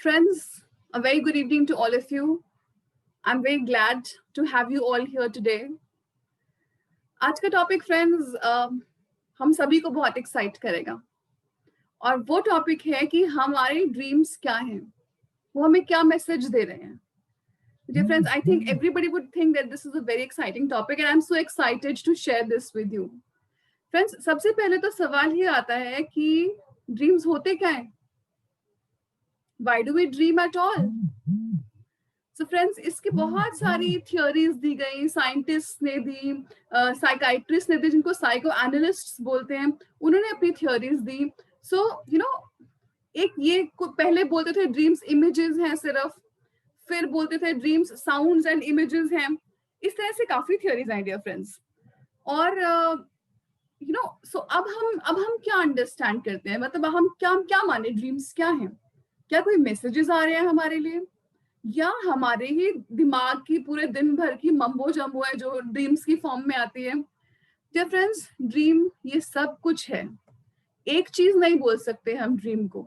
Friends, a very good evening to all of you. I'm very glad to have you all here today. आज का topic friends हम सभी को बहुत excite करेगा और वो टॉपिक है कि हमारे ड्रीम्स क्या हैं, वो हमें क्या मैसेज दे रहे हैं. Dear friends, I think everybody would think that this is a very exciting topic and I'm so excited to share this with you. Friends, सबसे पहले तो सवाल ये आता है कि ड्रीम्स होते क्या हैं? Why do we dream at all? So friends, इसकी बहुत सारी थियोरीज दी गई, साइंटिस्ट ने दी, साइकाइट्रिस्ट ने दी, जिनको साइको एनालिस्ट बोलते हैं, उन्होंने अपनी थियोरीज दी. सो एक ये पहले बोलते थे ड्रीम्स इमेजेस हैं सिर्फ, फिर बोलते थे ड्रीम्स साउंड्स एंड इमेजेस हैं. इस तरह से काफी थियोरीज हैं डियर फ्रेंड्स. और सो अब हम क्या अंडरस्टैंड करते हैं, मतलब हम क्या माने, ड्रीम्स क्या हैं? क्या कोई मैसेजेस आ रहे हैं हमारे लिए, या हमारे ही दिमाग की पूरे दिन भर की मम्बो जम्बो है जो ड्रीम्स की फॉर्म में आती है? डियर फ्रेंड्स, ड्रीम ये सब कुछ है, एक चीज नहीं बोल सकते हम ड्रीम को.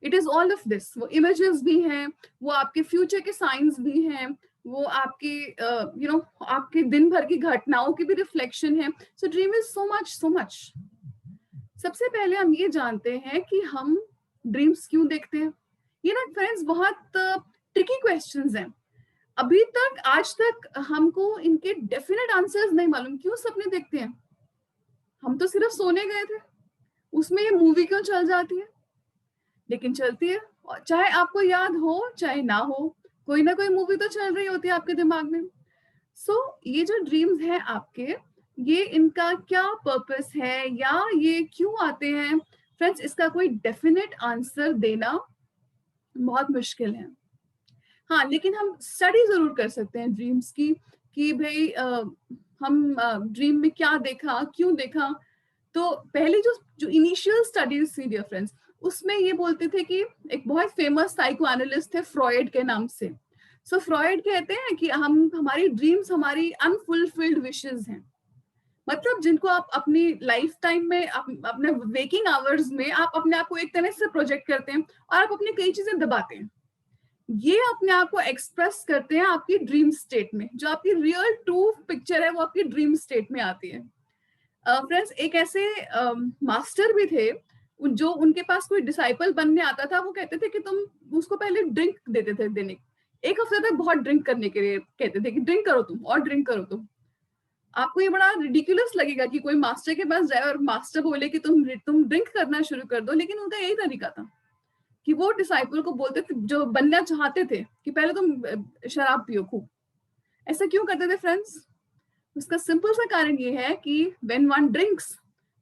It is all of this. वो इमेजेस भी हैं, वो आपके फ्यूचर के साइंस भी हैं, वो आपकी आपके दिन भर की घटनाओं की भी रिफ्लेक्शन है. सो ड्रीम इज सो मच. सबसे पहले हम ये जानते हैं कि हम ड्रीम्स क्यों देखते हैं. ये ना फ्रेंड्स बहुत ट्रिकी क्वेश्चंस हैं. अभी तक आज तक हमको इनके डेफिनेट आंसर्स नहीं मालूम. क्यों सपने देखते हैं? हम तो सिर्फ सोने गए थे, उसमें ये मूवी क्यों चल जाती है? लेकिन चलती है, चाहे आपको याद हो चाहे ना हो, कोई ना कोई मूवी तो चल रही होती है आपके दिमाग में. सो ये जो ड्रीम्स हैं आपके, ये इनका क्या पर्पस है या ये क्यों आते हैं? फ्रेंड्स, इसका कोई डेफिनेट आंसर देना बहुत मुश्किल है. हाँ, लेकिन हम स्टडी जरूर कर सकते हैं ड्रीम्स की, कि भाई हम ड्रीम में क्या देखा, क्यों देखा. तो पहले जो इनिशियल स्टडीज थी डियर फ्रेंड्स, उसमें ये बोलते थे कि एक बहुत फेमस साइको एनालिस्ट थे फ्रॉयड के नाम से. सो फ्रॉयड कहते हैं कि हमारी ड्रीम्स हमारी अनफुलफिल्ड विशेस हैं. मतलब जिनको आप अपनी लाइफ टाइम में अपने वेकिंग आवर्स में आप अपने आप को एक तरह से प्रोजेक्ट करते हैं और आप अपनी कई चीजें दबाते हैं. ये अपने आप को एक्सप्रेस करते हैं आपकी ड्रीम स्टेट में. जो आपकी रियल ट्रू पिक्चर है वो आपकी ड्रीम स्टेट में आती है. फ्रेंड्स, एक ऐसे मास्टर भी थे जो उनके पास कोई डिसाइपल बनने आता था, वो कहते थे कि तुम उसको पहले ड्रिंक देते थे देने, एक हफ्ते तक बहुत ड्रिंक करने के लिए कहते थे कि ड्रिंक करो तुम और ड्रिंक करो तुम. आपको ये बड़ा रिडिकुलस लगेगा कि कोई मास्टर के पास जाए और मास्टर बोले कि तुम ड्रिंक करना शुरू कर दो, लेकिन उनका यही तरीका था कि वो डिसाइपल को बोलते थे, जो बनना चाहते थे, कि पहले तुम शराब पियो खूब. ऐसा क्यों करते थे फ्रेंड्स? उसका सिंपल सा कारण ये है कि व्हेन वन ड्रिंक्स,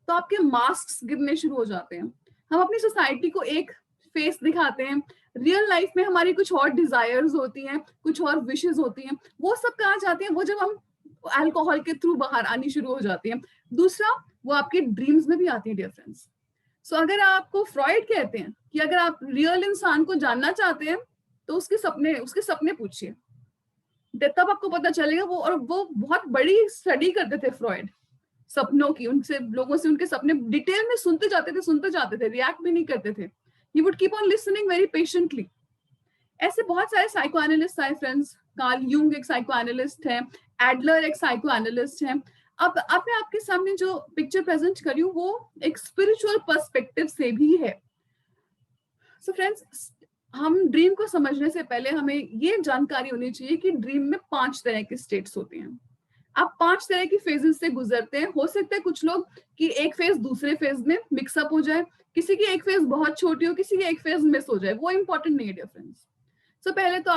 तो आपके मास्क गिरने शुरू हो जाते हैं. हम अपनी सोसाइटी को एक फेस दिखाते हैं, रियल लाइफ में हमारी कुछ और डिजायर्स होती हैं, कुछ और विशेस होती हैं, वो सब कहाँ जाती हैं? वो जब हम अल्कोहल के थ्रू बाहर आनी शुरू हो जाती हैं. दूसरा, वो आपके ड्रीम्स में भी आती है डियर फ्रेंड्स. सो अगर आपको फ्रॉयड कहते हैं कि अगर आप रियल इंसान को जानना चाहते हैं तो उसके सपने पूछिए, तब आपको पता चलेगा. वो बहुत बड़ी स्टडी करते थे फ्रॉयड सपनों की. उनसे लोगों से उनके सपने डिटेल में सुनते जाते थे, रिएक्ट भी नहीं करते थे. He would keep on listening very patiently. ऐसे बहुत सारे साइको एनालिस्ट आए फ्रेंड्स. कार्ल यूंग एक साइको एनालिस्ट है, एडलर एक साइको एनालिस्ट है. अब मैं आपके सामने जो पिक्चर प्रेजेंट करी हूँ वो एक स्पिरिचुअल पर्सपेक्टिव से भी है. सो फ्रेंड्स, हम ड्रीम को समझने से पहले हमें ये जानकारी होनी चाहिए कि ड्रीम में 5 तरह की स्टेट्स होती हैं. आप 5 तरह की फेजेस से गुजरते हैं. हो सकता है कुछ लोग की एक फेज दूसरे फेज में मिक्सअप हो जाए, किसी की एक फेज बहुत छोटी हो, किसी की एक फेज मिस हो जाए, वो इंपॉर्टेंट नहीं है डियर फ्रेंड्स. सो पहले तो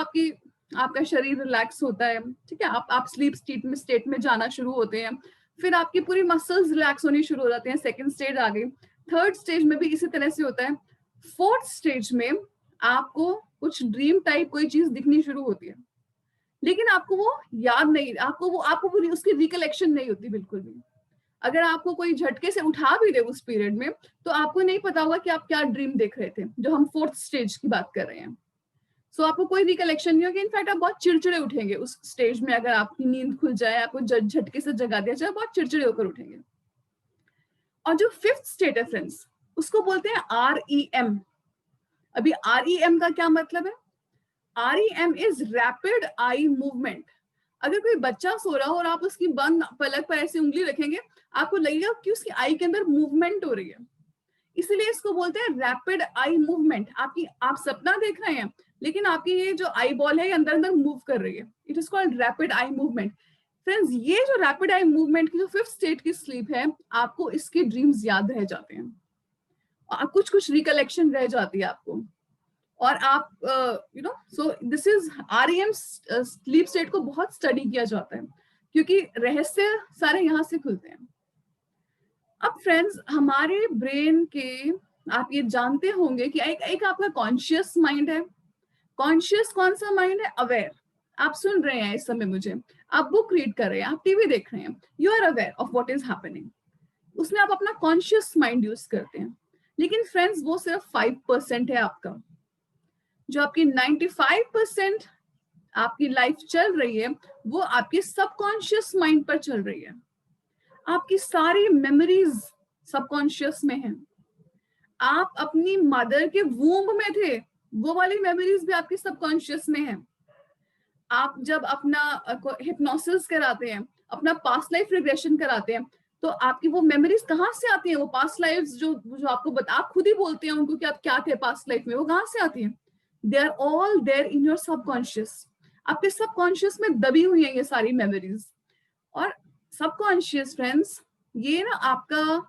आपका शरीर रिलैक्स होता है, ठीक है, आप स्लीप स्टेट में जाना शुरू होते हैं. फिर आपकी पूरी मसल्स रिलैक्स होनी शुरू हो जाती हैं. सेकंड स्टेज आ गई. थर्ड स्टेज में भी इसी तरह से होता है. फोर्थ स्टेज में आपको कुछ ड्रीम टाइप कोई चीज दिखनी शुरू होती है, लेकिन आपको वो याद नहीं, आपको पूरी उसकी रिकलेक्शन नहीं होती बिल्कुल भी. अगर आपको कोई झटके से उठा भी दे उस पीरियड में, तो आपको नहीं पता होगा कि आप क्या ड्रीम देख रहे थे, जो हम फोर्थ स्टेज की बात कर रहे हैं. सो आपको कोई रिकलेक्शन नहीं होगी. इनफैक्ट आप बहुत चिड़चिड़े उठेंगे उस स्टेज में. अगर आपकी नींद खुल जाए, आपको झटके से जगा दिया जाए, बहुत चिड़चिड़े होकर उठेंगे. और जो फिफ्थ स्टेट है फ्रेंड्स, उसको बोलते हैं REM, अभी REM का क्या मतलब है? REM is rapid eye movement. अगर कोई बच्चा सो रहा हो और आप उसकी बंद पलक पर ऐसी उंगली रखेंगे, आपको लगेगा कि उसकी आई के अंदर मूवमेंट हो रही है। इसीलिए इसको बोलते हैं रैपिड आई मूवमेंट। आप सपना देख रहे हैं, लेकिन आपकी ये जो आई बॉल है ये अंदर अंदर मूव कर रही है। It is called rapid eye movement. Friends, ये जो रैपिड आई मूवमेंट की जो 5th स्टेट की स्लीप है, आपको इसके ड्रीम्स याद रह जाते हैं, कुछ कुछ रिकलेक्शन रह जाती है आपको, और आप so this is REM sleep state को बहुत स्टडी किया जाता है, क्योंकि रहस्य सारे यहाँ से खुलते हैं। अब फ्रेंड्स, हमारे ब्रेन के, आप ये जानते होंगे कि एक आपका कॉन्शियस माइंड है। कॉन्शियस कौन सा माइंड है? अवेयर। आप सुन रहे हैं इस समय मुझे, आप बुक रीड कर रहे हैं, आप टीवी देख रहे हैं, you are aware of what is happening. उसमें आप अपना कॉन्शियस माइंड यूज करते हैं। लेकिन फ्रेंड्स, वो सिर्फ 5% है आपका। जो आपकी 95% आपकी लाइफ चल रही है, वो आपके सबकॉन्शियस माइंड पर चल रही है। आपकी सारी मेमोरीज सबकॉन्शियस में हैं। आप अपनी मदर के वूम्ब में थे, वो वाली मेमोरीज भी आपके सबकॉन्शियस में है। आप जब अपना हिप्नोसिस कराते हैं, अपना पास्ट लाइफ रिग्रेशन कराते हैं, तो आपकी वो मेमोरीज कहाँ से आती हैं? वो पास्ट लाइफ्स जो जो आपको आप खुद ही बोलते हैं उनको कि आप क्या थे पास्ट लाइफ में, वो कहाँ से आती हैं? They are all there in your subconscious. आपके सबकॉन्शियस में दबी हुई है ये सारी मेमोरीज। और सबकॉन्शियस फ्रेंड्स, ये ना आपका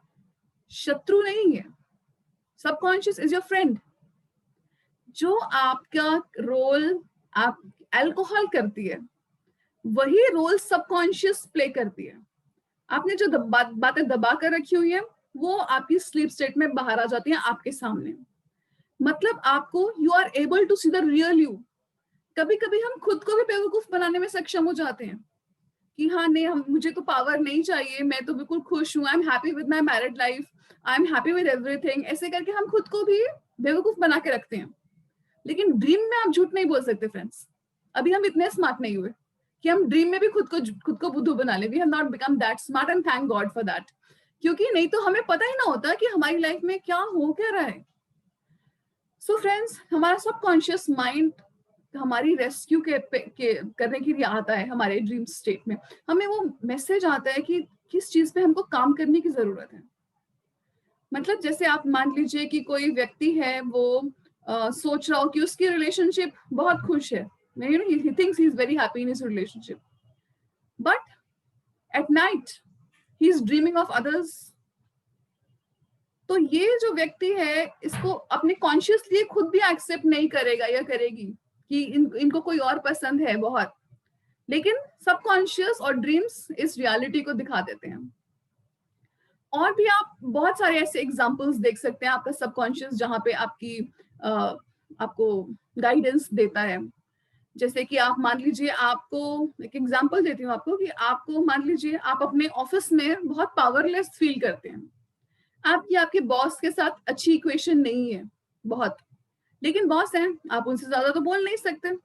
शत्रु नहीं है। Subconscious is your friend. जो आपका रोल आप अल्कोहल करती है, वही रोल सबकॉन्शियस प्ले करती है। आपने जो बातें दबा कर रखी हुई है, वो आपकी स्लीप स्टेट में बाहर आ जाती हैं आपके सामने। मतलब आपको, you are able to see the real you. कभी कभी हम खुद को भी बेवकूफ बनाने में सक्षम हो जाते हैं कि हाँ नहीं, मुझे तो पावर नहीं चाहिए, मैं तो बिल्कुल खुश हूँ, I am happy with my married life, I am happy with everything. ऐसे करके हम खुद को भी बेवकूफ बना के रखते हैं। लेकिन ड्रीम में आप झूठ नहीं बोल सकते फ्रेंड्स। अभी हम इतने स्मार्ट नहीं हुए कि हम ड्रीम में भी खुद को बुद्धू बना ले। We have not become that smart, and thank God for that. क्योंकि नहीं तो हमें पता ही ना होता कि हमारी लाइफ में क्या हो क्या रहा है। सो फ्रेंड्स, हमारा सबकॉन्शियस माइंड हमारी रेस्क्यू करने के लिए आता है हमारे ड्रीम स्टेट में। हमें वो मैसेज आता है कि किस चीज पे हमको काम करने की जरूरत है। मतलब जैसे आप मान लीजिए कि कोई व्यक्ति है, वो सोच रहा हो कि उसकी रिलेशनशिप बहुत खुश है, he thinks he is very happy in his relationship, but at night he is dreaming of others। तो ये जो व्यक्ति है, इसको अपने कॉन्शियसली खुद भी एक्सेप्ट नहीं करेगा या करेगी कि इनको कोई और पसंद है बहुत, लेकिन सबकॉन्शियस और ड्रीम्स इस रियलिटी को दिखा देते हैं। और भी आप बहुत सारे ऐसे एग्जाम्पल्स देख सकते हैं, आपका सबकॉन्शियस जहाँ पे आपको गाइडेंस देता है। जैसे कि आप मान लीजिए, आपको एक एग्जांपल देती हूँ आपको, कि आपको मान लीजिए आप अपने ऑफिस में बहुत पावरलेस फील करते हैं। आपके बॉस के साथ अच्छी इक्वेशन नहीं है बहुत, लेकिन बॉस हैं, आप उनसे ज्यादा तो बोल नहीं सकते।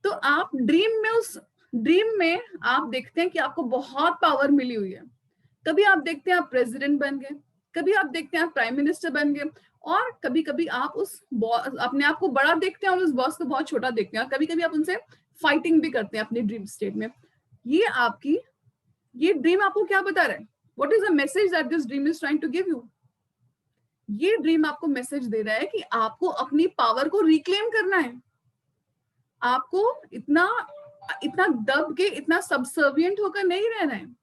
तो आप ड्रीम में आप देखते हैं कि आपको बहुत पावर मिली हुई है। कभी आप देखते हैं आप प्रेसिडेंट बन गए, कभी आप देखते हैं आप प्राइम मिनिस्टर बन गए, और कभी कभी आप अपने आप को बड़ा देखते हैं और उस बॉस को बहुत छोटा देखते हैं, और कभी कभी आप उनसे फाइटिंग भी करते हैं अपने ड्रीम स्टेट में। ये ड्रीम आपको क्या बता रहा है? What is the message that this dream is trying to give you? ये ड्रीम आपको मैसेज दे रहा है कि आपको अपनी पावर को रिक्लेम करना है। आपको इतना इतना दब के, इतना सबसर्विएंट होकर नहीं रहना है,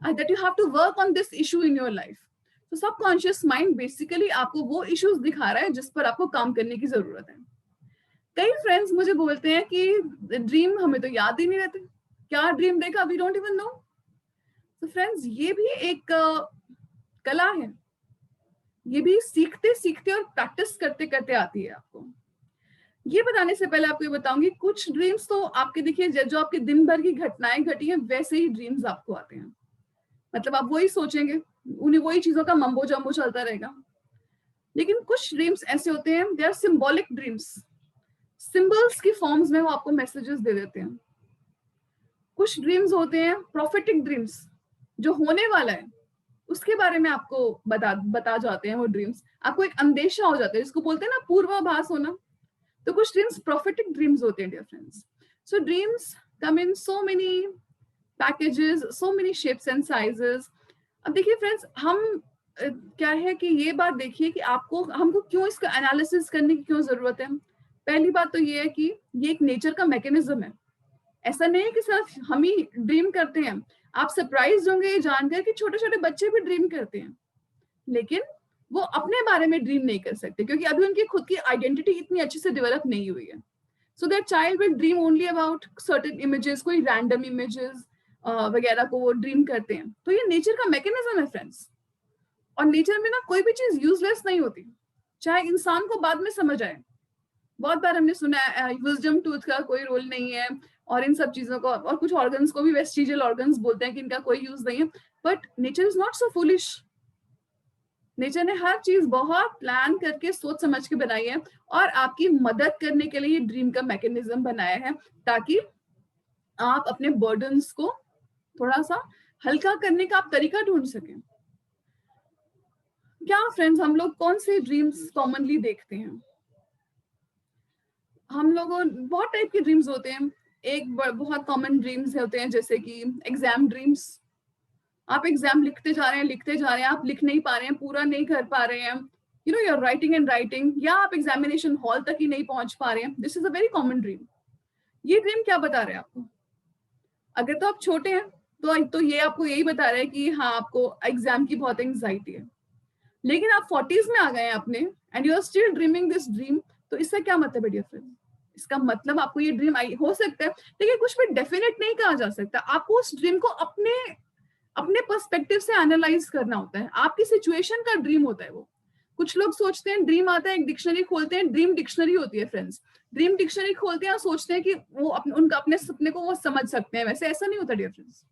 that you have to work on this issue in your life। तो सबकॉन्शियस माइंड बेसिकली आपको वो इश्यूज दिखा रहा है जिस पर आपको काम करने की जरूरत है। कई फ्रेंड्स मुझे बोलते हैं कि ड्रीम हमें तो याद ही नहीं रहते, क्या ड्रीम देखा, वी डोंट इवन नो। तो फ्रेंड्स, ये भी एक कला है, ये भी सीखते सीखते और प्रैक्टिस करते करते आती है आपको। ये बताने से पहले आपको ये बताऊंगी, कुछ ड्रीम्स तो आपके देखिए, जो आपके दिन भर की घटनाएं घटी हैं, वैसे ही ड्रीम्स आपको आते हैं। मतलब आप वही सोचेंगे, उन्हें वही चीजों का मम्बो जम्बो चलता रहेगा। लेकिन कुछ ड्रीम्स ऐसे होते हैं, they are symbolic dreams. Symbols की फॉर्म्स में वो आपको मैसेजेस दे देते हैं। कुछ ड्रीम्स होते हैं प्रोफेटिक ड्रीम्स, जो होने वाला है, उसके बारे में आपको बता जाते हैं वो ड्रीम्स, आपको एक अंदेशा हो जाता है, जिसको बोलते हैं ना पूर्वाभास होना। तो कुछ ड्रीम्स प्रोफेटिक ड्रीम्स होते हैं dear friends. So dreams come in so many packages, so many shapes and sizes. अब देखिए फ्रेंड्स, हम क्या है कि ये बात देखिए कि आपको हमको क्यों इसका एनालिसिस करने की क्यों जरूरत है। पहली बात तो ये है कि ये एक नेचर का मैकेनिज्म है। ऐसा नहीं है कि सिर्फ हम ही ड्रीम करते हैं। आप सरप्राइज होंगे ये जानकर कि छोटे छोटे बच्चे भी ड्रीम करते हैं, लेकिन वो अपने बारे में ड्रीम नहीं कर सकते क्योंकि अभी उनकी खुद की आइडेंटिटी इतनी अच्छे से डेवलप नहीं हुई है। So that child will dream only about certain images, कोई रैंडम इमेजेस वगैरह को वो ड्रीम करते हैं। तो ये नेचर का मैकेनिज्म है फ्रेंड्स। और नेचर में ना कोई भी चीज यूजलेस नहीं होती, चाहे इंसान को बाद में समझ आए। बहुत बार हमने सुना है विजडम टूथ का कोई रोल नहीं है, और इन सब चीजों को, और कुछ ऑर्गन्स को भी वेस्टिजियल ऑर्गन्स बोलते हैं कि इनका कोई यूज नहीं है। But nature is not so foolish. Nature ने हर चीज बहुत प्लान करके सोच समझ के बनाई है, और आपकी मदद करने के लिए ड्रीम का मैकेनिज्म बनाया है, ताकि आप अपने बर्डन्स को थोड़ा सा हल्का करने का आप तरीका ढूंढ सकें। क्या फ्रेंड्स, हम लोग कौन से ड्रीम्स कॉमनली देखते हैं? हम लोगों बहुत टाइप के ड्रीम्स होते हैं। एक बहुत कॉमन ड्रीम्स होते हैं जैसे कि एग्जाम ड्रीम्स। आप एग्जाम लिखते जा रहे हैं, लिखते जा रहे हैं, आप लिख नहीं पा रहे हैं, पूरा नहीं कर पा रहे हैं, you know you are writing and writing, या आप एग्जामिनेशन हॉल तक ही नहीं पहुंच पा रहे हैं। This is a very common dream. ये ड्रीम क्या बता रहे हैं आपको? अगर तो आप छोटे हैं तो ये आपको यही बता रहा है कि हाँ, आपको एग्जाम की बहुत एंग्जाइटी है। लेकिन आप 40s में आ गए हैं अपने, and you are still dreaming this dream, तो इससे क्या मतलब है डियर फ्रेंड? इसका मतलब आपको ये ड्रीम आई हो सकता है, लेकिन कुछ भी डेफिनेट नहीं कहा जा सकता। आपको उस ड्रीम को अपने अपने पर्सपेक्टिव से एनालाइज करना होता है। आपकी सिचुएशन का ड्रीम होता है वो। कुछ लोग सोचते हैं ड्रीम आता है, एक डिक्शनरी खोलते हैं, ड्रीम डिक्शनरी होती है फ्रेंड्स। ड्रीम डिक्शनरी खोलते हैं और सोचते हैं कि वो उनका अपने सपने को वो समझ सकते हैं। वैसे ऐसा नहीं होता डियर फ्रेंड्स।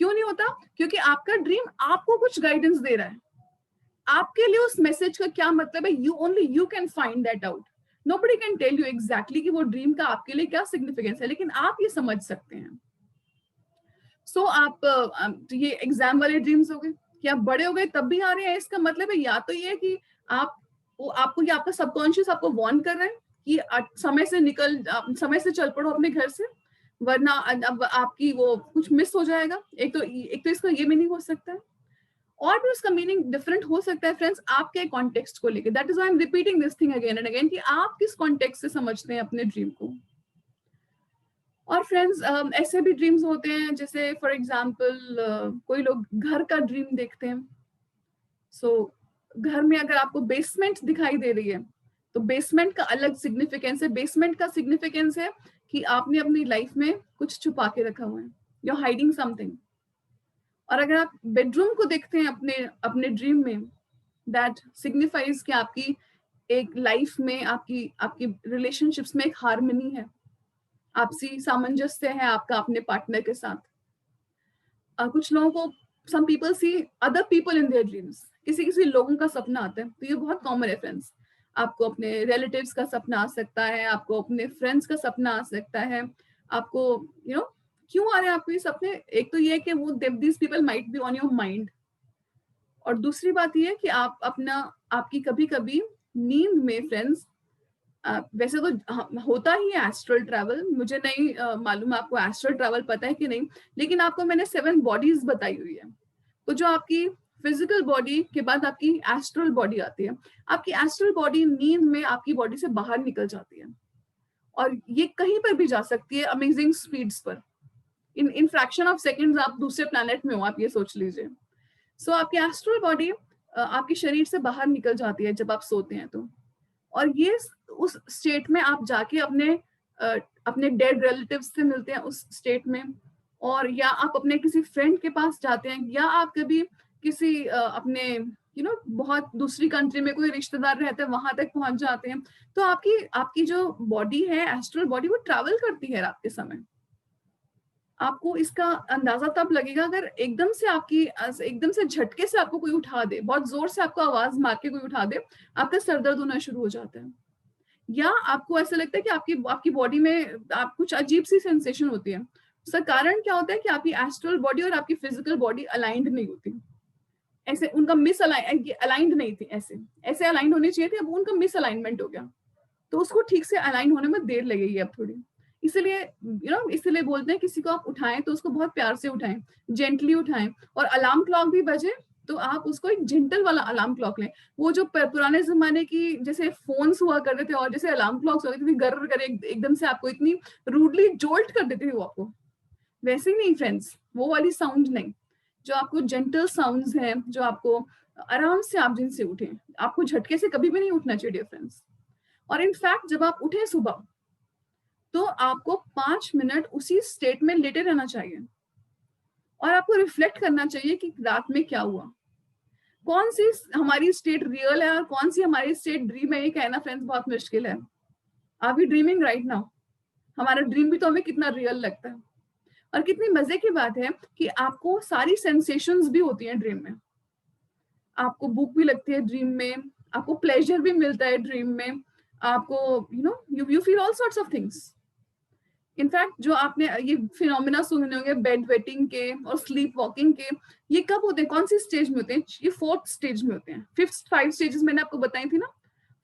क्यों नहीं होता? क्योंकि आपका ड्रीम आपको कुछ गाइडेंस दे रहा है। आपके लिए उस मैसेज का क्या मतलब है, you only you can find that out. Nobody can tell you exactly कि वो ड्रीम का आपके लिए क्या सिग्निफिकेंस है, लेकिन आप ये समझ सकते हैं। सो तो ये एग्जाम वाले ड्रीम्स हो गए कि आप बड़े हो गए तब भी आ रहे हैं। इसका मतलब है या तो ये कि आपको ये आपका सबकॉन्शियस आपको वार्न कर रहे हैं कि समय से चल पड़ो अपने घर से, वरना अब आपकी वो कुछ मिस हो जाएगा। एक तो इसका ये मीनिंग हो सकता है, और भी उसका मीनिंग डिफरेंट हो सकता है फ्रेंड्स, आपके कॉन्टेक्स्ट को लेकर। That is why I am repeating this thing again and again कि आप किस कॉन्टेक्स्ट से समझते हैं अपने ड्रीम को। और फ्रेंड्स ऐसे भी ड्रीम्स होते हैं, जैसे फॉर एग्जांपल कोई लोग घर का ड्रीम देखते हैं। सो घर में अगर आपको बेसमेंट दिखाई दे रही है, तो बेसमेंट का अलग सिग्निफिकेंस है। बेसमेंट का सिग्निफिकेंस है कि आपने अपनी लाइफ में कुछ छुपा के रखा हुआ है, यू आर हाइडिंग समथिंग। और अगर आप बेडरूम को देखते हैं अपने अपने ड्रीम में, दैट सिग्निफाइज कि आपकी एक लाइफ में आपकी आपकी रिलेशनशिप्स में एक हार्मनी है, आपसी सामंजस्य है आपका अपने पार्टनर के साथ। कुछ लोगों को some people see other people in their dreams. किसी किसी लोगों का सपना आता है, तो ये बहुत कॉमन है फ्रेंड्स। आपको अपने रिलेटिव्स का सपना आ सकता है, आपको अपने फ्रेंड्स का सपना आ सकता है। आपको यू नो क्यों आ रहे हैं आपको ये सपने? एक तो ये कि वो this people might be on your mind, और दूसरी बात ये है कि आप अपना आपकी कभी कभी नींद में फ्रेंड्स, वैसे तो होता ही है एस्ट्रल ट्रैवल। मुझे नहीं मालूम आपको एस्ट्रल ट्रैवल पता है कि नहीं, लेकिन आपको मैंने 7 बॉडीज बताई हुई है। तो जो आपकी फिजिकल बॉडी के बाद आपकी एस्ट्रल बॉडी आती है। आपकी एस्ट्रल बॉडी नींद में आपकी बॉडी से बाहर निकल जाती है, और ये कहीं पर भी जा सकती है अमेजिंग स्पीड्स पर। इन फ्रैक्शन ऑफ सेकेंड्स आप दूसरे प्लैनेट में हो, आप ये सोच लीजिए। सो आपकी एस्ट्रल बॉडी आपके शरीर से बाहर निकल जाती है जब आप सोते हैं तो। और ये उस स्टेट में आप जाके अपने डेड रिलेटिव्स से मिलते हैं उस स्टेट में, और या आप अपने किसी फ्रेंड के पास जाते हैं, या आप कभी किसी अपने बहुत दूसरी कंट्री में कोई रिश्तेदार रहते हैं वहां तक पहुंच जाते हैं। तो आपकी आपकी जो बॉडी है, एस्ट्रल बॉडी, वो ट्रैवल करती है रात के समय। आपको इसका अंदाजा तब लगेगा अगर एकदम से झटके से आपको कोई उठा दे, बहुत जोर से आपको आवाज मार के कोई उठा दे, आपका सर दर्द होना शुरू हो जाता है, या आपको ऐसा लगता है कि आपकी आपकी बॉडी में आप कुछ अजीब सी सेंसेशन होती है। उसका कारण क्या होता है कि आपकी एस्ट्रल बॉडी और आपकी फिजिकल बॉडी अलाइंड नहीं होती। ऐसे उनका अलाइंड नहीं थी, ऐसे ऐसे अलाइंड होनी चाहिए थी, अब उनका मिस अलाइनमेंट हो गया, तो उसको ठीक से अलाइन होने में देर लगेगी अब थोड़ी। इसलिए इसलिए बोलते हैं किसी को आप उठाएं तो उसको बहुत प्यार से उठाएं, जेंटली उठाएं, और अलार्म क्लॉक भी बजे तो आप उसको एक जेंटल वाला अलार्म क्लॉक लें। वो जो पुराने जमाने की जैसे फोन्स हुआ करते थे और जैसे अलार्म क्लॉक्स होते थे, गर कर एकदम से आपको इतनी रूडली जोल्ट कर देती थी वो आपको, वैसे ही नहीं फ्रेंड्स, वो वाली साउंड नहीं, जो आपको जेंटल साउंड्स हैं, जो आपको आराम से आप जिनसे उठे, आपको झटके से कभी भी नहीं उठना चाहिए डियर फ्रेंड्स। और इनफैक्ट जब आप उठे सुबह तो आपको 5 मिनट उसी स्टेट में लेटे रहना चाहिए और आपको रिफ्लेक्ट करना चाहिए कि रात में क्या हुआ, कौन सी हमारी स्टेट रियल है और कौन सी हमारी स्टेट ड्रीम है। ये कहना फ्रेंड्स बहुत मुश्किल है। Are we dreaming right now? हमारा ड्रीम भी तो हमें कितना रियल लगता है। और कितनी मजे की बात है कि आपको सारी सेंसेशंस भी होती हैं ड्रीम में। आपको भूख भी लगती है ड्रीम में, आपको प्लेजर भी मिलता है ड्रीम में, आपको you feel all sorts of things. In fact जो आपने ये फिनोमिना सुने होंगे बेड वेटिंग के और स्लीप वॉकिंग के, ये कब होते हैं, कौन सी स्टेज में होते हैं? ये 4th स्टेज में होते हैं। 5 स्टेजेस मैंने आपको बताई थी ना।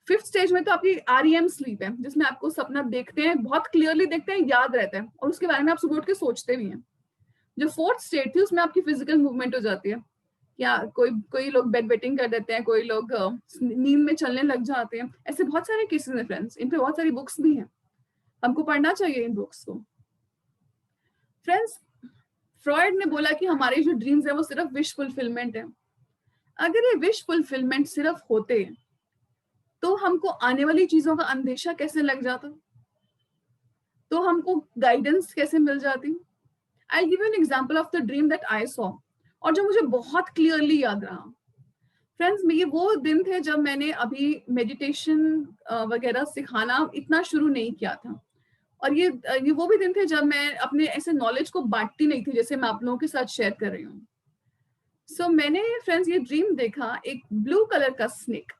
5th स्टेज में तो आपकी REM स्लीप है, जिसमें आपको सपना देखते हैं, बहुत क्लियरली देखते हैं, याद रहता है और उसके बारे में आप सुबह उठ के सोचते भी हैं। जो 4th स्टेज थी उसमें आपकी फिजिकल मूवमेंट हो जाती है, या कोई कोई लोग बेड वेटिंग कर देते हैं, कोई लोग नींद में चलने लग जाते हैं। ऐसे बहुत सारे केसेस हैं फ्रेंड्स, इन पे बहुत सारी बुक्स भी हैं, हमको पढ़ना चाहिए इन बुक्स को। फ्रेंड्स, फ्रॉयड ने बोला कि हमारे जो ड्रीम्स है वो सिर्फ विश फुलफिलमेंट है। अगर ये विश फुलफिलमेंट सिर्फ होते तो हमको आने वाली चीजों का अंदेशा कैसे लग जाता, तो हमको गाइडेंस कैसे मिल जाती। I give an example of the dream that I saw, और जो मुझे बहुत क्लियरली याद रहा। फ्रेंड्स, ये वो दिन थे जब मैंने अभी मेडिटेशन वगैरह सिखाना इतना शुरू नहीं किया था, और ये वो भी दिन थे जब मैं अपने ऐसे नॉलेज को बांटती नहीं थी जैसे मैं आप लोगों के साथ शेयर कर रही हूँ। सो मैंने फ्रेंड्स ये ड्रीम देखा, एक ब्लू कलर का स्नेक,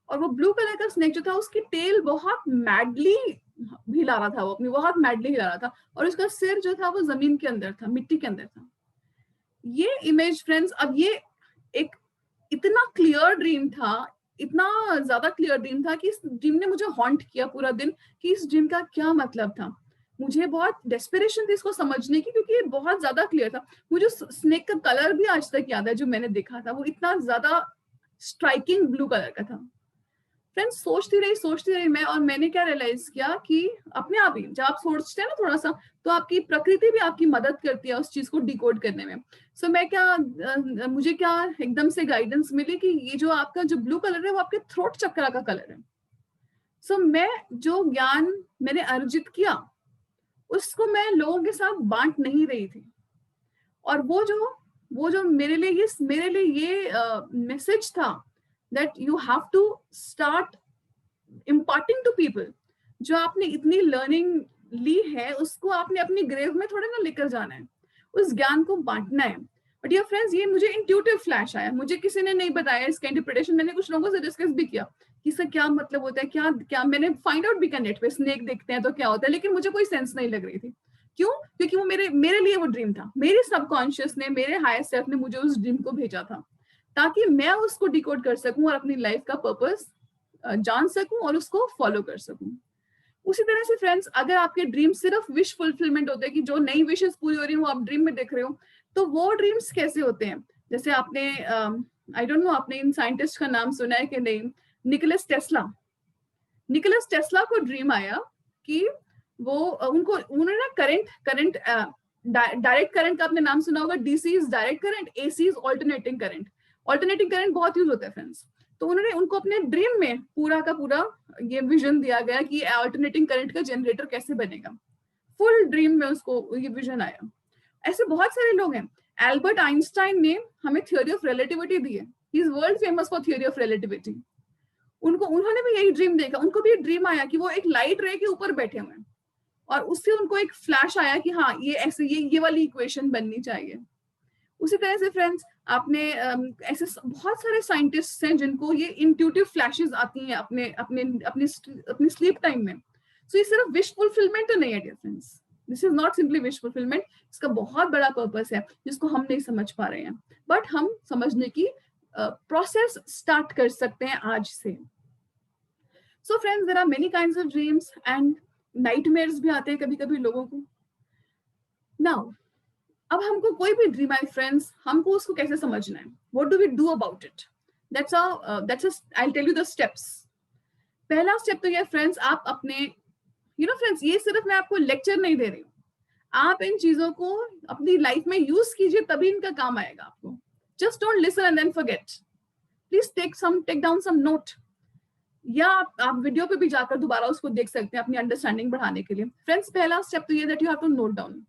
और वो ब्लू कलर का स्नेक जो था उसकी टेल बहुत मैडली हिला रहा था, वो अपनी बहुत मैडली हिला रहा था, और उसका सिर जो था वो जमीन के अंदर था, मिट्टी के अंदर था। ये इमेज फ्रेंड्स, अब ये एक इतना क्लियर ड्रीम था, इतना ज्यादा क्लियर ड्रीम था कि इस ड्रीम ने मुझे हॉन्ट किया पूरा दिन कि इस ड्रीम का क्या मतलब था। मुझे बहुत डेस्परेशन थी इसको समझने की, क्योंकि ये बहुत ज्यादा क्लियर था। मुझे स्नेक का कलर भी आज तक याद है, जो मैंने देखा था वो इतना ज्यादा स्ट्राइकिंग ब्लू कलर का था। फ्रेंड्स, सोचती रही मैं, और मैंने क्या रियलाइज किया कि अपने आप ही जब आप सोचते हैं ना थोड़ा सा, तो आपकी प्रकृति भी आपकी मदद करती है उस चीज को डिकोड करने में। सो मुझे क्या एकदम से गाइडेंस मिली कि ये जो आपका जो ब्लू कलर है वो आपके थ्रोट चक्रा का कलर है। सो मैं जो ज्ञान मैंने अर्जित किया उसको मैं लोगों के साथ बांट नहीं रही थी, और वो जो मेरे लिए ये मैसेज था that you have to start imparting to people. जो आपने इतनी लर्निंग ली है उसको आपने अपनी ग्रेव में थोड़े ना लेकर जाना है, उस ज्ञान को बांटना है। बट डियर फ्रेंड्स, ये मुझे इंट्यूटिव फ्लैश आया, मुझे किसी ने नहीं बताया इसका इंटरप्रिटेशन। मैंने कुछ लोगों से डिस्कस भी किया कि इसका क्या मतलब होता है, क्या क्या मैंने फाइंड आउट भी किया नेट पे, स्नेक देखते हैं तो क्या होता है, लेकिन मुझे कोई सेंस नहीं लग रही थी। क्यों? क्योंकि वो मेरे लिए वो ड्रीम था, मेरे सबकॉन्शियस ने, मेरे हायर सेल्फ ने मुझे उस ड्रीम को भेजा था ताकि मैं उसको डिकोड कर सकूं और अपनी लाइफ का पर्पस जान सकूं और उसको फॉलो कर सकूं। उसी तरह से फ्रेंड्स, अगर आपके ड्रीम सिर्फ विश फुलफिलमेंट होते हैं कि जो नई विशेस पूरी हो रही है वो आप ड्रीम में देख रहे हो, तो वो ड्रीम्स कैसे होते हैं? जैसे आपने आई डोंट नो आपने इन साइंटिस्ट का नाम सुना है कि नहीं, निकोलस टेस्ला को ड्रीम आया कि वो उन्होंने ना करंट डायरेक्ट करंट का आपने नाम सुना होगा, DC is direct current, AC is alternating current बहुत यूज होता है फ्रेंड्स। तो उनको अपने ड्रीम में पूरा का पूरा ये विजन दिया गया कि अल्टरनेटिंग करंट का जनरेटर कैसे बनेगा। फुल ड्रीम में उसको ये विजन आया। ऐसे बहुत सारे लोग हैं। एल्बर्ट आइंस्टाइन ने हमें थ्योरी ऑफ रिलेटिविटी दी है, he is world famous for theory of relativity. उन्होंने भी यही ड्रीम देखा, उनको भी ड्रीम आया कि वो एक लाइट रे के ऊपर बैठे हुए हैं, और उससे उनको एक फ्लैश आया कि हाँ ये ऐसे ये वाली इक्वेशन बननी चाहिए। उसी तरह से फ्रेंड्स, आपने ऐसे बहुत सारे साइंटिस्ट हैं जिनको ये इंट्यूटिव फ्लैशेस आती हैं अपनी स्लीप टाइम में। सो ये सिर्फ विश फुलफिलमेंट तो नहीं है dear friends, this is not simply wish fulfilment, इसका बहुत बड़ा पर्पस है जिसको हम नहीं समझ पा रहे हैं, बट हम समझने की प्रोसेस स्टार्ट कर सकते हैं आज से. So friends, there are many kinds of dreams and nightmares भी आते हैं कभी कभी लोगों को. नाउ अब हमको कोई भी ड्रीम आए फ्रेंड्स, हमको उसको कैसे समझना है, what do we do about it? That's I will tell you the steps. पहला स्टेप तो ये फ्रेंड्स, आप अपने फ्रेंड्स, ये सिर्फ मैं आपको लेक्चर नहीं दे रही हूँ, आप इन चीजों को अपनी लाइफ में यूज कीजिए, तभी इनका काम आएगा आपको. Just don't listen and then forget. Please take down some note, या आप वीडियो पे भी जाकर दोबारा उसको देख सकते हैं अपनी अंडरस्टैंडिंग बढ़ाने के लिए. फ्रेंड्स, पहला स्टेप तो ये that you have to note down.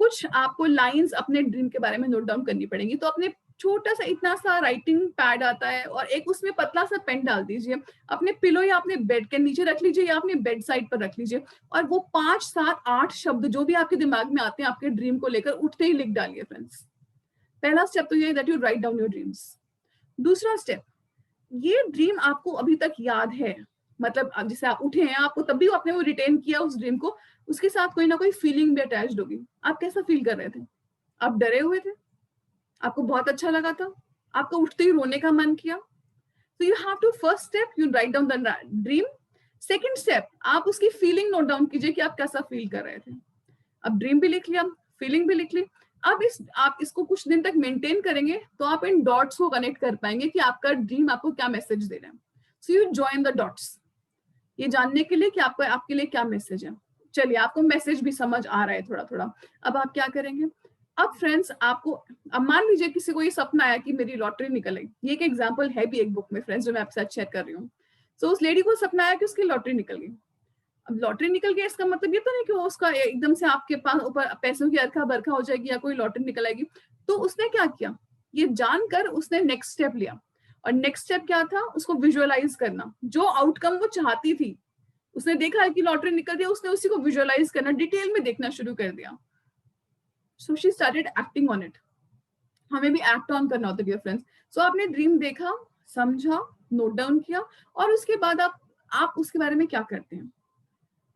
कुछ आपको लाइंस अपने ड्रीम के बारे में नोट डाउन करनी पड़ेंगी. तो अपने छोटा सा इतना सा राइटिंग पैड आता है और एक उसमें पतला सा पेन डाल दीजिए, अपने पिलो या अपने बेड के नीचे रख लीजिए या अपने बेड साइड पर रख लीजिए, और वो 5, 7, 8 शब्द जो भी आपके दिमाग में आते हैं आपके ड्रीम को लेकर उठते ही लिख डालिए फ्रेंड्स. पहला स्टेप तो ये है that you write down your dreams. दूसरा स्टेप, ये ड्रीम आपको अभी तक याद है, मतलब जैसे आप उठे हैं, आपको तब भी आपने वो रिटेन किया उस ड्रीम को, उसके साथ कोई ना कोई फीलिंग भी अटैच्ड होगी. आप कैसा फील कर रहे थे? आप डरे हुए थे? आपको बहुत अच्छा लगा था? आपको उठते ही रोने का मन किया? So you have to first step, you write down the dream. Second step, आप उसकी फीलिंग नोट डाउन कीजिए कि आप कैसा फील कर रहे थे. अब ड्रीम भी लिख लिया, फीलिंग भी लिख ली. अब आप इसको कुछ दिन तक मेंटेन करेंगे तो आप इन डॉट्स को कनेक्ट कर पाएंगे कि आपका ड्रीम आपको क्या मैसेज दे रहा है. So you join the dots, ये जानने के लिए कि आपके लिए क्या मैसेज है. चलिए, आपको मैसेज भी समझ आ रहा है थोड़ा थोड़ा. अब आप क्या करेंगे? अब फ्रेंड्स, आपको अब मान लीजिए किसी को ये सपना आया कि मेरी लॉटरी निकल आई. ये एक एग्जांपल है भी एक बुक में फ्रेंड्स, जो मैं आपके साथ शेयर कर रही हूँ. सो उस लेडी को सपना आया कि उसकी लॉटरी निकल गई. अब लॉटरी निकल गई, इसका मतलब ये तो नहीं कि वो उसका एकदम से आपके पास ऊपर पैसों की अर्खा बरखा हो जाएगी या कोई लॉटरी निकल आएगी. तो उसने क्या किया, ये जानकर उसने नेक्स्ट स्टेप लिया. और नेक्स्ट स्टेप क्या था? उसको विजुअलाइज करना. जो आउटकम वो चाहती थी, उसने देखा कि लॉटरी निकल गई, उसने उसी को विजुअलाइज करना, डिटेल में देखना शुरू कर दिया. So she started acting on it. हमें भी एक्ट ऑन करना होता है डियर फ्रेंड्स. सो आपने ड्रीम देखा, समझा, नोट डाउन किया, और उसके बाद आप उसके बारे में क्या करते हैं.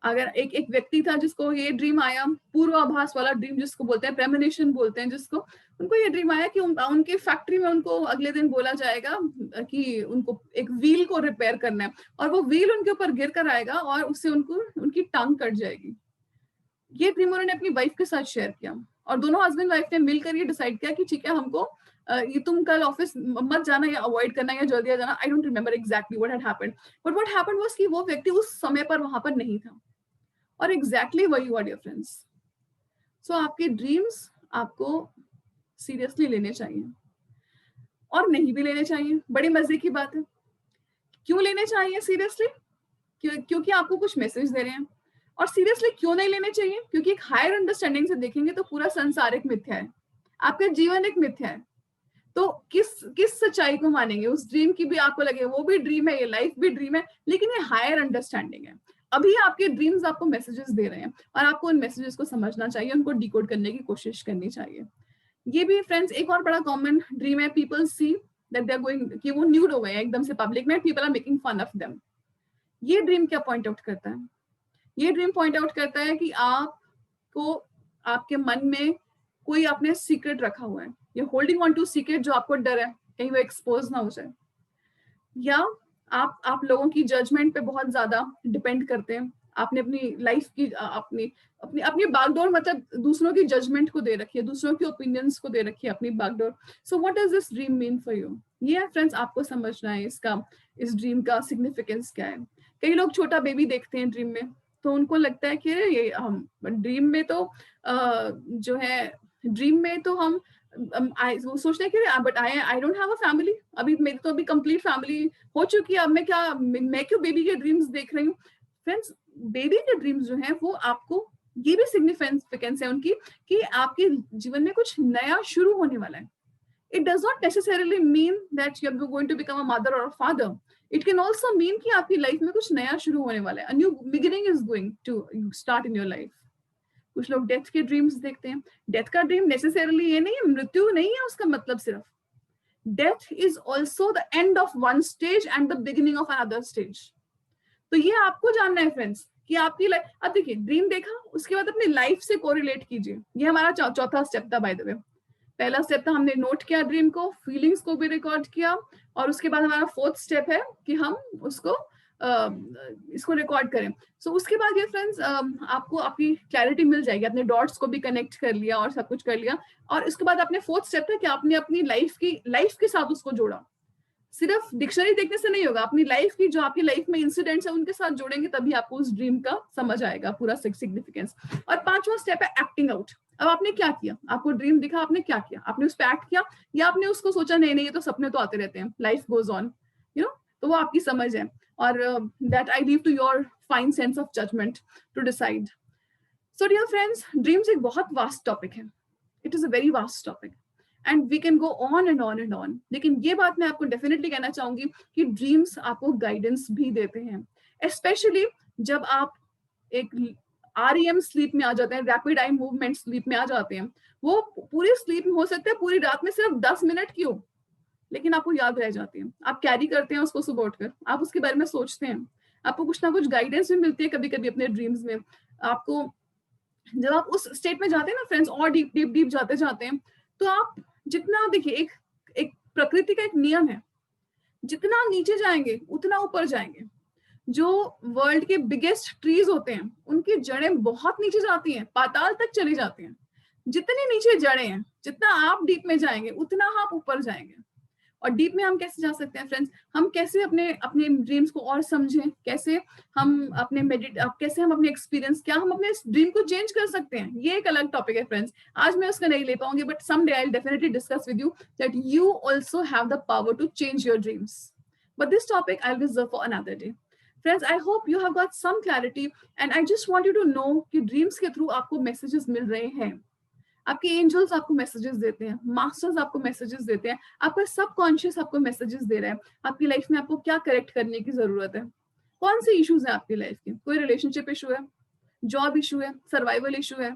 अगर एक व्यक्ति था जिसको ये ड्रीम आया, पूर्वाभास वाला ड्रीम जिसको बोलते हैं, प्रेमोनिशन बोलते हैं जिसको, उनको ये ड्रीम आया कि उनके फैक्ट्री में उनको अगले दिन बोला जाएगा कि उनको एक व्हील को रिपेयर करना है, और वो व्हील उनके ऊपर गिर कर आएगा और उससे उनकी टांग कट जाएगी. ये ड्रीम उन्होंने अपनी वाइफ के साथ शेयर किया, और दोनों हस्बैंड वाइफ ने मिलकर ये डिसाइड किया कि ठीक है, हमको ये तुम कल ऑफिस मत जाना या अवॉइड करना या जल्दी आ जाना. I don't remember exactly what had happened, but what happened was कि वो व्यक्ति उस समय पर वहां पर नहीं था. और एग्जैक्टली वही हुआ डियर फ्रेंड्स. सो आपके ड्रीम्स आपको सीरियसली लेने चाहिए और नहीं भी लेने चाहिए. बड़ी मजे की बात है. क्यों लेने चाहिए सीरियसली? क्योंकि आपको कुछ मैसेज दे रहे हैं. और सीरियसली क्यों नहीं लेने चाहिए? क्योंकि एक हायर अंडरस्टैंडिंग से देखेंगे तो पूरा संसार एक मिथ्या है, आपका जीवन एक मिथ्या है. तो किस सच्चाई को मानेंगे? उस ड्रीम की भी आपको लगे वो भी ड्रीम है, ये लाइफ भी ड्रीम है, लेकिन ये हायर अंडरस्टैंडिंग है. अभी आपके ड्रीम्स आपको मैसेजेस दे रहे हैं और आपको उन मैसेजेस को समझना चाहिए, उनको डिकोड करने की कोशिश करनी चाहिए. ये भी फ्रेंड्स एक और बड़ा कॉमन ड्रीम है. People see that they are going, कि वो न्यूड हो गए हैं एकदम से पब्लिक में, people are making fun of them. ये ड्रीम क्या पॉइंट आउट करता है? ये ड्रीम पॉइंट आउट करता है कि आपको आपके मन में कोई आपने सीक्रेट रखा हुआ है, ये होल्डिंग ऑन टू सीक्रेट, जो आपको डर है कहीं वो एक्सपोज ना हो जाए. या आप लोगों की जजमेंट पे बहुत ज्यादा डिपेंड करते हैं. आपने अपनी लाइफ की अपनी अपनी अपनी बागडोर, मतलब दूसरों की जजमेंट को दे रखी है, दूसरों की ओपिनियंस को दे रखी है अपनी बागडोर. So what does this dream mean for you? ये फ्रेंड्स आपको समझना है इस ड्रीम का सिग्निफिकेंस क्या है. कई लोग छोटा बेबी देखते हैं ड्रीम में, तो उनको लगता है कि ये हम ड्रीम में तो जो है ड्रीम में तो हम वो सोचते हैं कि but I don't have a family, अभी मेरी तो अभी कंप्लीट फैमिली हो चुकी है, अब मैं क्यों बेबी के ड्रीम्स देख रही हूँ. फ्रेंड्स, बेबी के ड्रीम्स जो हैं वो आपको, ये भी सिग्निफिकेंस है उनकी कि आपके जीवन में कुछ नया शुरू होने वाला है. It does not necessarily mean that you are going to become a mother or a father. It can also mean कि आपकी लाइफ में कुछ नया शुरू होने वाला है. A new beginning is going to start in your life. कुछ लोग डेथ के ड्रीम्स देखते हैं. डेथ का ड्रीम नेसेसरली ये नहीं है, मृत्यु नहीं है उसका मतलब. सिर्फ death is also the end of one stage and the beginning of another stage. तो ये आपको जानना है फ्रेंड्स कि आपकी लाइफ, अब देखिए ड्रीम देखा उसके बाद अपनी लाइफ से कोरिलेट कीजिए। ये हमारा चौथा स्टेप था बाय द वे। पहला स्टेप था हमने नोट किया ड्रीम को, फीलिंग्स को भी रिकॉर्ड किया, और उसके बाद हमारा फोर्थ स्टेप है कि हम उसको इसको रिकॉर्ड करें। सो उसके बाद ये फ्रेंड्स आपको आपकी क्लैरिटी मिल जाएगी, अपने डॉट्स को भी कनेक्ट कर लिया और सब कुछ कर लिया। और उसके बाद अपने फोर्थ स्टेप था कि आपने अपनी लाइफ के साथ उसको जोड़ा। सिर्फ डिक्शनरी देखने से नहीं होगा, अपनी लाइफ की जो आपकी लाइफ में इंसिडेंट्स है उनके साथ जोड़ेंगे, तभी आपको उस ड्रीम का समझ आएगा पूरा सिग्निफिकेंस। और पांचवा स्टेप है एक्टिंग आउट। अब आपने क्या किया, आपको ड्रीम दिखा, आपने क्या किया, आपने उस पर एक्ट किया, या आपने उसको सोचा नहीं नहीं ये तो सपने तो आते रहते हैं, life goes on, you know, तो वो आपकी समझ है। और that I leave to your fine sense of judgement to decide. So dear friends, dreams एक बहुत वास्ट टॉपिक है, it is a very vast topic and we can go on and on and on. लेकिन ये बात मैं आपको definitely कहना चाहूंगी कि ड्रीम्स आपको गाइडेंस भी देते हैं, स्पेशली जब आप एक REM स्लीप में आ जाते हैं, रैपिड आई मूवमेंट स्लीप में आ जाते हैं। वो पूरी स्लीप में हो सकते हैं, पूरी रात में सिर्फ 10 मिनट की हो, लेकिन आपको याद रह जाती है, आप कैरी करते हैं उसको सुबह उठकर, आप उसके बारे में सोचते हैं, आपको कुछ ना कुछ गाइडेंस भी मिलती है कभी कभी अपने ड्रीम्स में। आपको जब आप उस स्टेट में जाते हैं ना फ्रेंड्स, और डीप डीप डीप जाते जाते हैं, तो आप जितना देखिए एक प्रकृति का एक नियम है, जितना नीचे जाएंगे उतना ऊपर जाएंगे। जो वर्ल्ड के बिगेस्ट ट्रीज होते हैं उनकी जड़ें बहुत नीचे जाती हैं, पाताल तक चली जाती हैं। जितनी नीचे जड़ें हैं, जितना आप डीप में जाएंगे उतना आप ऊपर जाएंगे। और डीप में हम कैसे जा सकते हैं फ्रेंड्स, हम कैसे अपने अपने ड्रीम्स को और समझें, कैसे हम अपने कैसे हम अपने एक्सपीरियंस, क्या हम अपने ड्रीम को चेंज कर सकते हैं, ये एक अलग टॉपिक है फ्रेंड्स। आज मैं उसका नहीं ले पाऊंगी, but some day I will definitely discuss with you that you also have the power to change your dreams, but this topic I will reserve for another day. Friends, I hope you have got some clarity and I just want you to know कि dreams के through आपको messages मिल रहे हैं, आपके angels आपको messages देते हैं, मास्टर्स आपको मैसेजेस देते हैं, आपका सबकॉन्शियस आपको मैसेजेस दे रहा है, आपकी लाइफ में आपको क्या करेक्ट करने की जरूरत है, कौन से इश्यूज हैं आपकी लाइफ के, कोई रिलेशनशिप इशू है, जॉब इशू है, सर्वाइवल इशू है,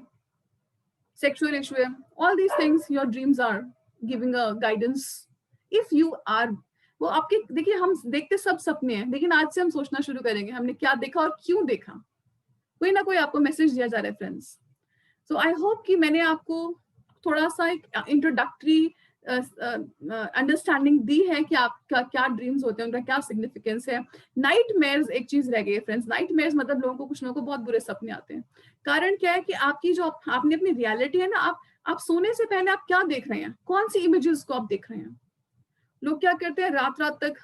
सेक्सुअल इशू है, all these things your dreams are giving a guidance if you are. वो आपके, देखिए हम देखते सब सपने हैं, लेकिन आज से हम सोचना शुरू करेंगे हमने क्या देखा और क्यों देखा, कोई ना कोई आपको मैसेज दिया जा रहा है फ्रेंड्स। सो आई होप कि मैंने आपको थोड़ा सा एक इंट्रोडक्टरी अंडरस्टैंडिंग दी है कि आपका क्या ड्रीम्स होते हैं, उनका क्या सिग्निफिकेंस है। नाइटमेयर्स एक चीज रह गई है फ्रेंड्स, नाइटमेयर्स मतलब लोगों को, कुछ लोगों को बहुत बुरे सपने आते हैं। कारण क्या है कि आपकी जो आपने अपनी रियलिटी है ना, आप सोने से पहले आप क्या देख रहे हैं, कौन सी इमेजेस को आप देख रहे हैं। लोग क्या करते हैं, रात रात तक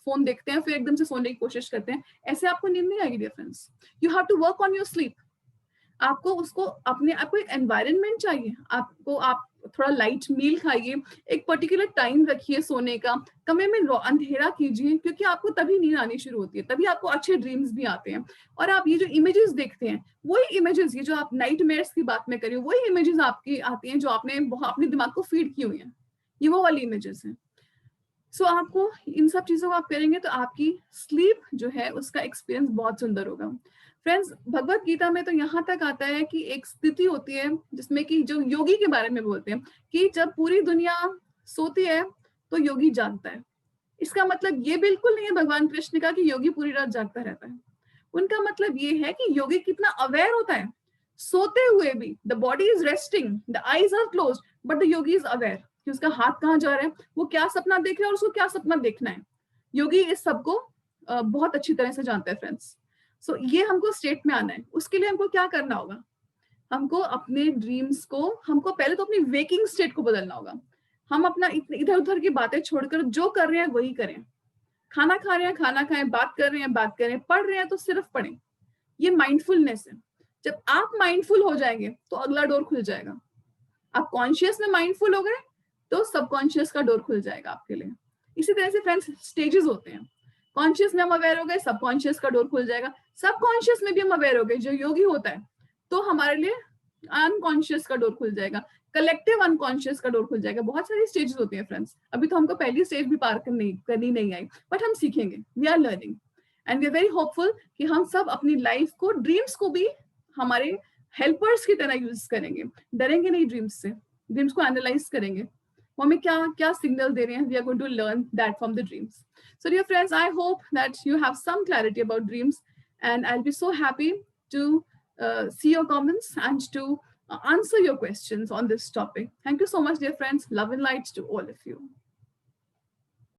फोन देखते हैं, फिर एकदम से सोने की कोशिश करते हैं, ऐसे आपको नींद नहीं आएगी dear friends. You have to work on your sleep. आपको उसको अपने आपको एक एनवायरनमेंट चाहिए, आपको आप थोड़ा लाइट मील खाइए, एक पर्टिकुलर टाइम रखिए सोने का, कमरे में अंधेरा कीजिए, क्योंकि आपको तभी नींद आनी शुरू होती है, तभी आपको अच्छे ड्रीम्स भी आते हैं। और आप ये जो इमेजेस देखते हैं, वही इमेजेस, ये जो आप नाइटमेयर्स की बात में करिए, वही इमेजेस आपकी आती हैं जो आपने अपने दिमाग को फीड की हुई हैं, ये वो वाली इमेजेस हैं। सो आपको इन सब चीजों को आप करेंगे तो आपकी स्लीप जो है उसका एक्सपीरियंस बहुत सुंदर होगा। फ्रेंड्स, भगवत गीता में तो यहाँ तक आता है कि एक स्थिति होती है जिसमें कि जो योगी के बारे में बोलते हैं कि जब पूरी दुनिया सोती है तो योगी जागता है। इसका मतलब ये बिल्कुल नहीं है भगवान कृष्ण का कि योगी पूरी रात जागता रहता है। उनका मतलब ये है कि योगी कितना अवेयर होता है, सोते हुए भी the body is resting, the eyes are closed, but the yogi is aware कि उसका हाथ कहाँ जा रहा है, वो क्या सपना देख रहा है और उसको क्या सपना देखना है। योगी इस सबको बहुत अच्छी तरह से जानता है फ्रेंड्स। सो ये हमको स्टेट में आना है, उसके लिए हमको क्या करना होगा, हमको अपने ड्रीम्स को, हमको पहले तो अपनी वेकिंग स्टेट को बदलना होगा। हम अपना इधर उधर की बातें छोड़कर जो कर रहे हैं वही करें। खाना खा रहे हैं खाना खाएं, बात कर रहे हैं बात करें, पढ़ रहे हैं तो सिर्फ पढ़ें। ये माइंडफुलनेस है। जब आप माइंडफुल हो जाएंगे तो अगला डोर खुल जाएगा। आप कॉन्शियस में माइंडफुल हो गए तो सबकॉन्शियस का डोर खुल जाएगा आपके लिए। इसी तरह से फ्रेंड्स स्टेजेस होते हैं। कॉन्शियस में हम अवेयर हो गए, सबकॉन्शियस का डोर खुल जाएगा। सबकॉन्शियस में भी हम अवेयर हो गए, जो योगी होता है, तो हमारे लिए अनकॉन्शियस का डोर खुल जाएगा, कलेक्टिव अनकॉन्शियस का डोर खुल जाएगा। बहुत सारी स्टेजेस होती है फ्रेंड्स। अभी तो हमको पहली स्टेज भी पार करनी नहीं आई, बट हम सीखेंगे। We are learning and we are very hopeful कि हम सब अपनी लाइफ को, ड्रीम्स को भी हमारे हेल्पर्स की तरह यूज करेंगे। डरेंगे नहीं ड्रीम्स से, ड्रीम्स को एनालाइज करेंगे, वो हमें क्या क्या सिग्नल दे रहे हैं। We are going to learn that from the dreams. So dear friends, I hope that you have some clarity about dreams And I'll be so happy to see your comments and to answer your questions on this topic. Thank you so much, dear friends. Love and light to all of you.